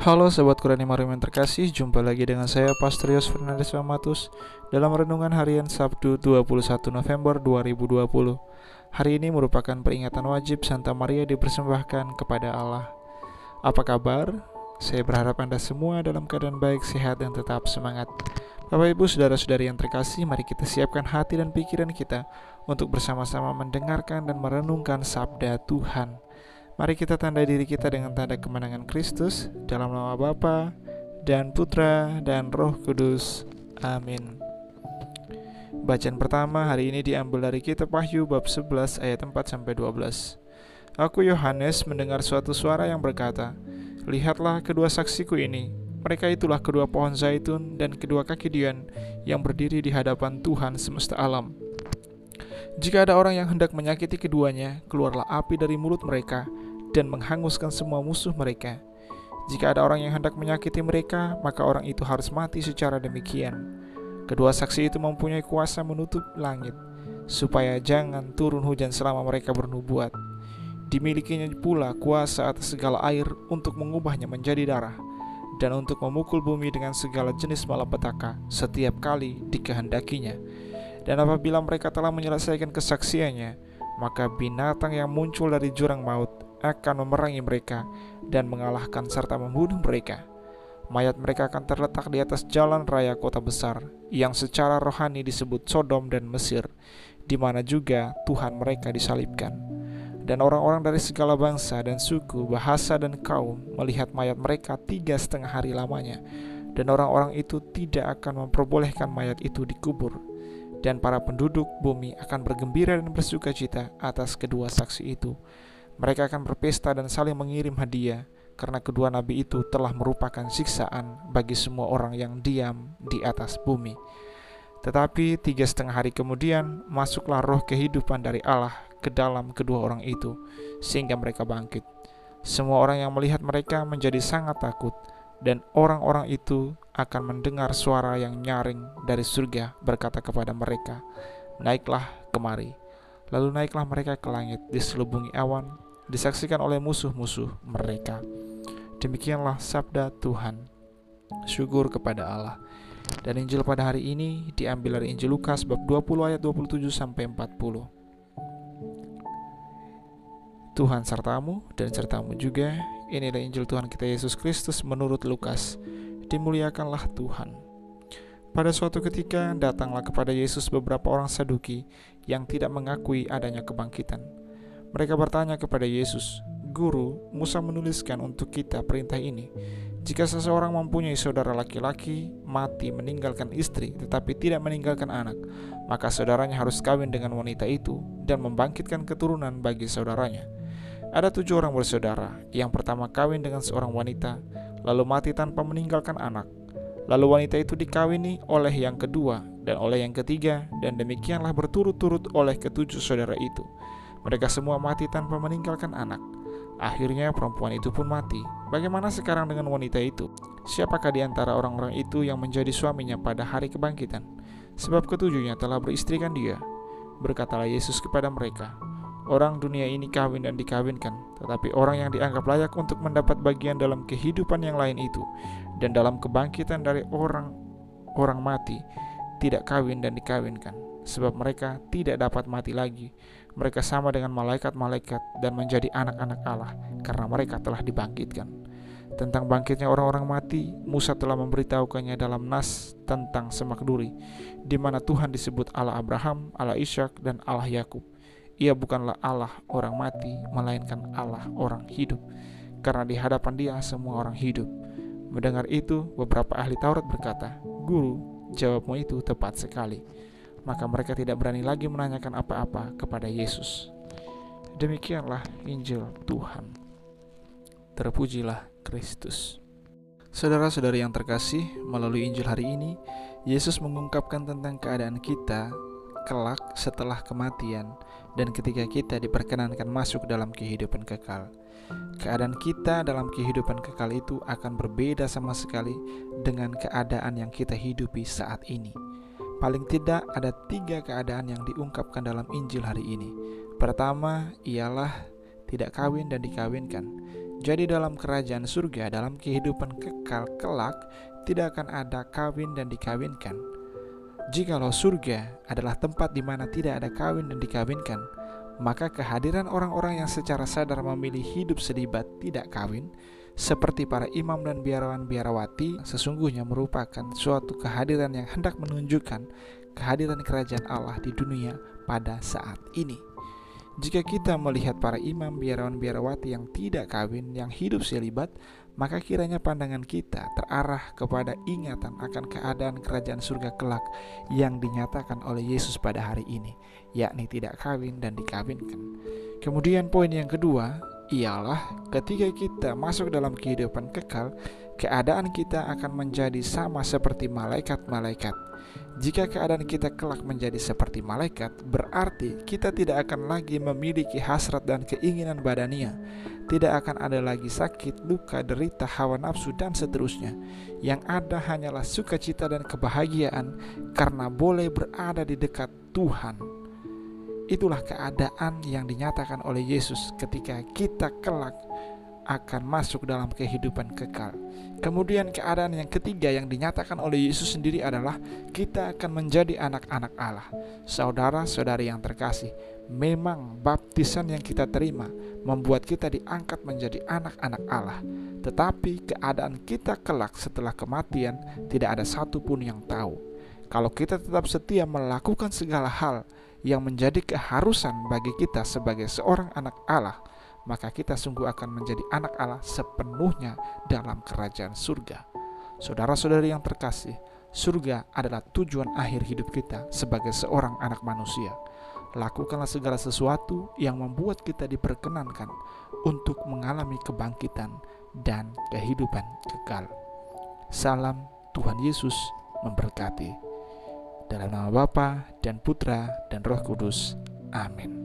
Halo Sobat Qurani Marum yang terkasih, jumpa lagi dengan saya Pastor Yos Fernandes Mamatus dalam Renungan Harian Sabtu 21 November 2020. Hari ini merupakan peringatan wajib Santa Maria dipersembahkan kepada Allah. Apa kabar? Saya berharap Anda semua dalam keadaan baik, sehat, dan tetap semangat. Bapak Ibu Saudara-saudari yang terkasih, mari kita siapkan hati dan pikiran kita untuk bersama-sama mendengarkan dan merenungkan sabda Tuhan. Mari kita tandai diri kita dengan tanda kemenangan Kristus, dalam nama Bapa dan Putra dan Roh Kudus. Amin. Bacaan pertama hari ini diambil dari kitab Wahyu bab 11 ayat 4-12. Aku Yohanes mendengar suatu suara yang berkata, "Lihatlah kedua saksiku ini. Mereka itulah kedua pohon zaitun dan kedua kaki dian yang berdiri di hadapan Tuhan semesta alam. Jika ada orang yang hendak menyakiti keduanya, keluarlah api dari mulut mereka dan menghanguskan semua musuh mereka. Jika ada orang yang hendak menyakiti mereka, maka orang itu harus mati secara demikian. Kedua saksi itu mempunyai kuasa menutup langit, supaya jangan turun hujan selama mereka bernubuat. Dimilikinya pula kuasa atas segala air untuk mengubahnya menjadi darah, dan untuk memukul bumi dengan segala jenis malapetaka setiap kali dikehendakinya. Dan apabila mereka telah menyelesaikan kesaksiannya, maka binatang yang muncul dari jurang maut akan memerangi mereka dan mengalahkan serta membunuh mereka. Mayat mereka akan terletak di atas jalan raya kota besar, yang secara rohani disebut Sodom dan Mesir, di mana juga Tuhan mereka disalibkan. Dan orang-orang dari segala bangsa dan suku, bahasa dan kaum melihat mayat mereka 3,5 hari lamanya, dan orang-orang itu tidak akan memperbolehkan mayat itu dikubur. Dan para penduduk bumi akan bergembira dan bersukacita atas kedua saksi itu. Mereka akan berpesta dan saling mengirim hadiah, karena kedua nabi itu telah merupakan siksaan bagi semua orang yang diam di atas bumi." Tetapi 3,5 hari kemudian masuklah roh kehidupan dari Allah ke dalam kedua orang itu, sehingga mereka bangkit. Semua orang yang melihat mereka menjadi sangat takut, dan orang-orang itu akan mendengar suara yang nyaring dari surga berkata kepada mereka, "Naiklah kemari." Lalu naiklah mereka ke langit, diselubungi awan, disaksikan oleh musuh-musuh mereka. Demikianlah sabda Tuhan. Syukur kepada Allah. Dan Injil pada hari ini diambil dari Injil Lukas bab 20 ayat 27-40. Tuhan sertamu dan sertamu juga. Inilah Injil Tuhan kita Yesus Kristus menurut Lukas. Dimuliakanlah Tuhan. Pada suatu ketika datanglah kepada Yesus beberapa orang Saduki yang tidak mengakui adanya kebangkitan. Mereka bertanya kepada Yesus, "Guru, Musa menuliskan untuk kita perintah ini. Jika seseorang mempunyai saudara laki-laki mati meninggalkan istri tetapi tidak meninggalkan anak, maka saudaranya harus kawin dengan wanita itu dan membangkitkan keturunan bagi saudaranya. Ada 7 orang bersaudara. Yang pertama kawin dengan seorang wanita, lalu mati tanpa meninggalkan anak. Lalu wanita itu dikawini oleh yang kedua dan oleh yang ketiga, dan demikianlah berturut-turut oleh ke-7 saudara itu. Mereka semua mati tanpa meninggalkan anak. Akhirnya perempuan itu pun mati. Bagaimana sekarang dengan wanita itu? Siapakah di antara orang-orang itu yang menjadi suaminya pada hari kebangkitan? Sebab ketujuhnya telah beristrikan dia." Berkatalah Yesus kepada mereka, "Orang dunia ini kawin dan dikawinkan, tetapi orang yang dianggap layak untuk mendapat bagian dalam kehidupan yang lain itu, dan dalam kebangkitan dari orang mati, tidak kawin dan dikawinkan. Sebab mereka tidak dapat mati lagi. Mereka sama dengan malaikat-malaikat dan menjadi anak-anak Allah, karena mereka telah dibangkitkan." Tentang bangkitnya orang-orang mati, Musa telah memberitahukannya dalam Nas tentang semak duri, di mana Tuhan disebut Allah Abraham, Allah Ishak, dan Allah Yakub. Ia bukanlah Allah orang mati, melainkan Allah orang hidup, karena di hadapan Dia semua orang hidup. Mendengar itu, beberapa ahli Taurat berkata, "Guru, jawabmu itu tepat sekali." Maka mereka tidak berani lagi menanyakan apa-apa kepada Yesus. Demikianlah Injil Tuhan. Terpujilah Kristus. Saudara-saudari yang terkasih, melalui Injil hari ini, Yesus mengungkapkan tentang keadaan kita kelak setelah kematian dan ketika kita diperkenankan masuk dalam kehidupan kekal. Keadaan kita dalam kehidupan kekal itu akan berbeda sama sekali dengan keadaan yang kita hidupi saat ini. Paling tidak ada 3 keadaan yang diungkapkan dalam Injil hari ini. Pertama ialah tidak kawin dan dikawinkan. Jadi dalam kerajaan surga, dalam kehidupan kekal kelak, tidak akan ada kawin dan dikawinkan. Jikalau surga adalah tempat di mana tidak ada kawin dan dikawinkan, maka kehadiran orang-orang yang secara sadar memilih hidup selibat tidak kawin, seperti para imam dan biarawan-biarawati, sesungguhnya merupakan suatu kehadiran yang hendak menunjukkan kehadiran kerajaan Allah di dunia pada saat ini. Jika kita melihat para imam, biarawan-biarawati yang tidak kawin, yang hidup selibat, maka kiranya pandangan kita terarah kepada ingatan akan keadaan kerajaan surga kelak yang dinyatakan oleh Yesus pada hari ini, yakni tidak kawin dan dikawinkan. Kemudian poin yang kedua ialah ketika kita masuk dalam kehidupan kekal, keadaan kita akan menjadi sama seperti malaikat-malaikat. Jika keadaan kita kelak menjadi seperti malaikat, berarti kita tidak akan lagi memiliki hasrat dan keinginan badania. Tidak akan ada lagi sakit, luka, derita, hawa nafsu, dan seterusnya. Yang ada hanyalah sukacita dan kebahagiaan karena boleh berada di dekat Tuhan. Itulah keadaan yang dinyatakan oleh Yesus ketika kita kelak akan masuk dalam kehidupan kekal. Kemudian keadaan yang ketiga yang dinyatakan oleh Yesus sendiri adalah kita akan menjadi anak-anak Allah. Saudara-saudari yang terkasih, memang baptisan yang kita terima membuat kita diangkat menjadi anak-anak Allah. Tetapi keadaan kita kelak setelah kematian tidak ada satupun yang tahu. Kalau kita tetap setia melakukan segala hal yang menjadi keharusan bagi kita sebagai seorang anak Allah, maka kita sungguh akan menjadi anak Allah sepenuhnya dalam kerajaan surga. Saudara-saudari yang terkasih, surga adalah tujuan akhir hidup kita sebagai seorang anak manusia. Lakukanlah segala sesuatu yang membuat kita diperkenankan untuk mengalami kebangkitan dan kehidupan kekal. Salam, Tuhan Yesus memberkati. Dalam nama Bapa dan Putra dan Roh Kudus. Amin.